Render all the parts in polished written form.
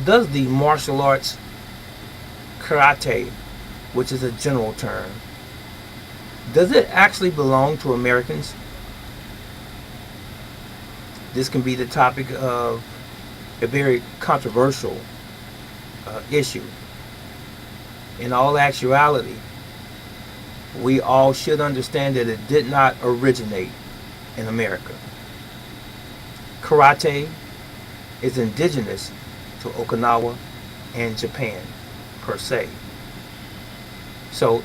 does the martial arts karate, which is a general term, does it actually belong to Americans? This can be the topic of a very controversial issue. In all actuality, we all should understand that it did not originate in America. Karate is indigenous to Okinawa and Japan, per se. So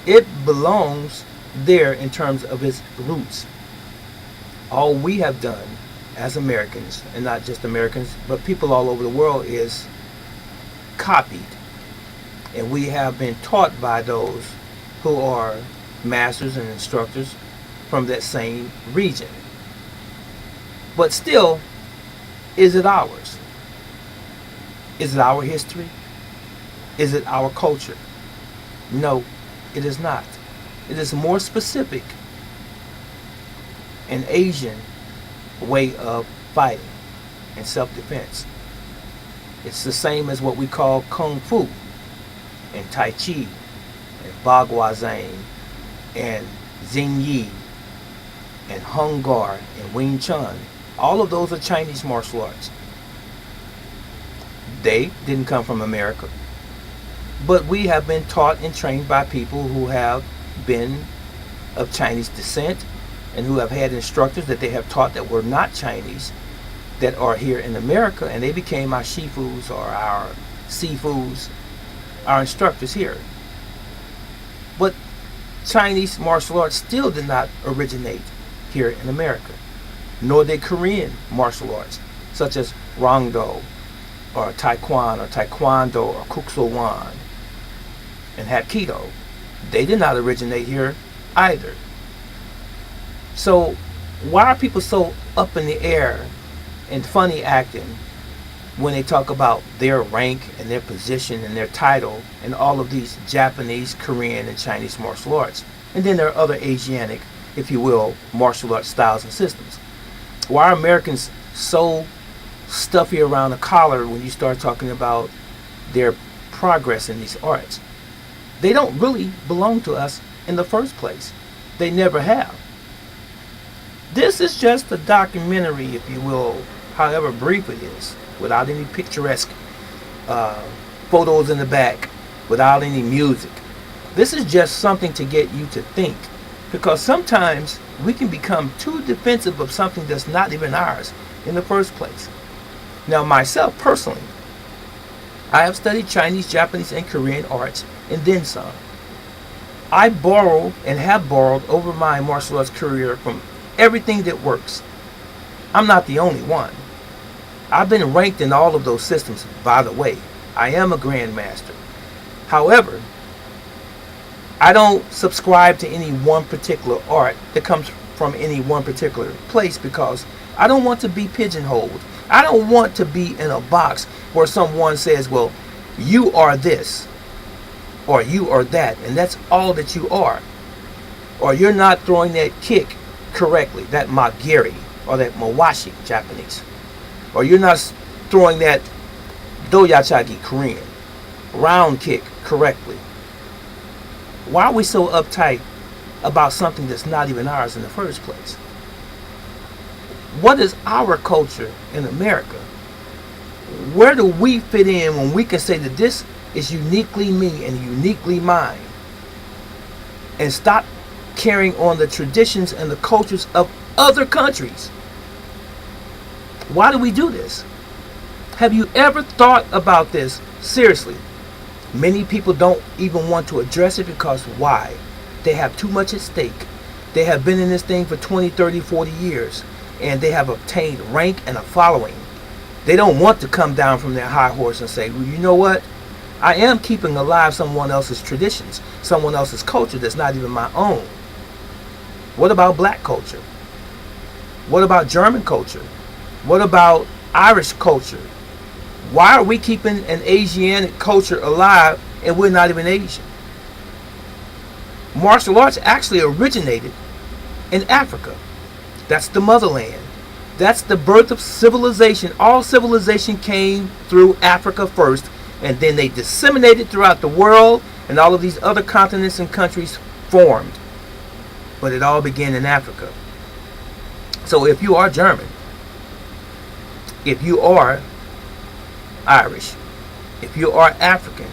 it belongs there in terms of its roots. All we have done as Americans, and not just Americans, but people all over the world, is copied. And we have been taught by those who are masters and instructors from that same region. But still, is it ours? Is it our history? Is it our culture? No, it is not. It is more specific, an Asian way of fighting and self-defense. It's the same as what we call Kung Fu and Tai Chi and Bagua and Xing Yi and Hung Gar and Wing Chun. All of those are Chinese martial arts. They didn't come from America. But we have been taught and trained by people who have been of Chinese descent and who have had instructors that they have taught that were not Chinese, that are here in America, and they became our shifus or our sifus, our instructors here. But Chinese martial arts still did not originate here in America, nor did Korean martial arts, such as Rangdo or Taekwondo or Taekwondo or Kuksowan and Hapkido. They did not originate here either. So why are people so up in the air and funny acting when they talk about their rank and their position and their title and all of these Japanese, Korean, and Chinese martial arts? And then there are other Asiatic, if you will, martial arts styles and systems. Why are Americans so stuffy around the collar when you start talking about their progress in these arts? They don't really belong to us in the first place. They never have. This is just a documentary, if you will, however brief it is, without any picturesque photos in the back, without any music. This is just something to get you to think, because sometimes we can become too defensive of something that's not even ours in the first place. Now, myself personally, I have studied Chinese, Japanese, and Korean arts, and then some. I borrow and have borrowed over my martial arts career from everything that works. I'm not the only one. I've been ranked in all of those systems, by the way. I am a grandmaster. However, I don't subscribe to any one particular art that comes from any one particular place, because I don't want to be pigeonholed. I don't want to be in a box where someone says, well, you are this, or you are that, and that's all that you are. Or you're not throwing that kick correctly, that magiri, or that mawashi, Japanese. Or you're not throwing that doyachagi, Korean, round kick correctly. Why are we so uptight about something that's not even ours in the first place? What is our culture in America? Where do we fit in when we can say that this is uniquely me and uniquely mine? And stop carrying on the traditions and the cultures of other countries. Why do we do this? Have you ever thought about this seriously? Many people don't even want to address it, because why? They have too much at stake. They have been in this thing for 20, 30, 40 years, and they have obtained rank and a following. They don't want to come down from their high horse and say, well, you know what? I am keeping alive someone else's traditions, someone else's culture that's not even my own. What about black culture? What about German culture? What about Irish culture? Why are we keeping an Asiatic culture alive and we're not even Asian? Martial arts actually originated in Africa. That's the motherland. That's the birth of civilization. All civilization came through Africa first, and then they disseminated throughout the world, and all of these other continents and countries formed. But it all began in Africa. So if you are German, if you are Irish, if you are African,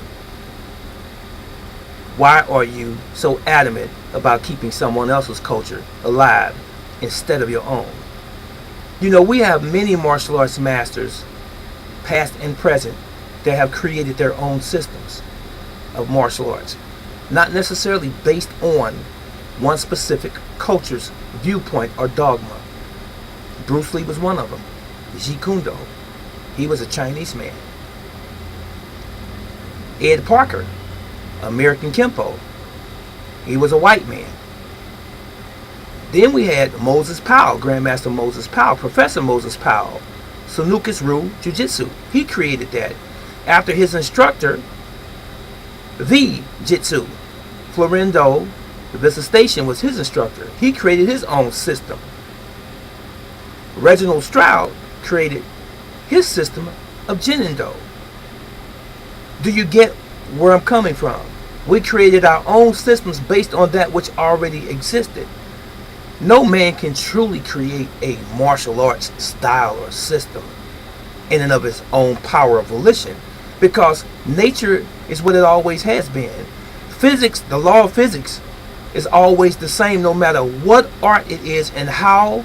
why are you so adamant about keeping someone else's culture alive instead of your own? You know, we have many martial arts masters, past and present, that have created their own systems of martial arts, not necessarily based on one specific culture's viewpoint or dogma. Bruce Lee was one of them. Jeet Kune Do, he was a Chinese man. Ed Parker, American Kempo, he was a white man. Then we had Moses Powell, Grandmaster Moses Powell, Professor Moses Powell, Sunukis Ryu Jiu-Jitsu. He created that after his instructor, the Jitsu, Florindo Vistastation, was his instructor. He created his own system. Reginald Stroud created his system of Jinindo. Do you get where I'm coming from? We created our own systems based on that which already existed. No man can truly create a martial arts style or system in and of its own power of volition, because nature is what it always has been. Physics, the law of physics, is always the same no matter what art it is and how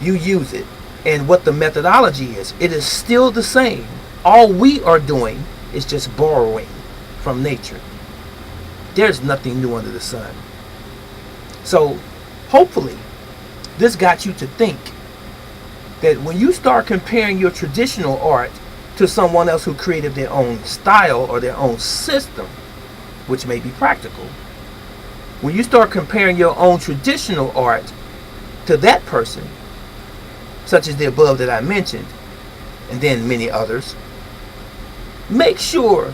you use it and what the methodology is. It is still the same. All we are doing is just borrowing from nature. There's nothing new under the sun. So hopefully this got you to think that when you start comparing your traditional art to someone else who created their own style or their own system, which may be practical, when you start comparing your own traditional art to that person, such as the above that I mentioned, and then many others, make sure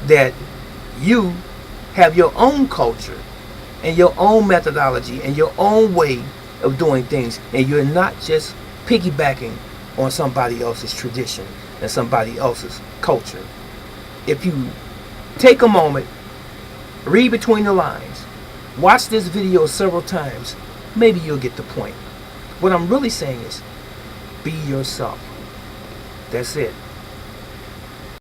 that you have your own culture and your own methodology and your own way of doing things, and you're not just piggybacking on somebody else's tradition and somebody else's culture. If you take a moment, read between the lines, watch this video several times, maybe you'll get the point. What I'm really saying is, be yourself. That's it.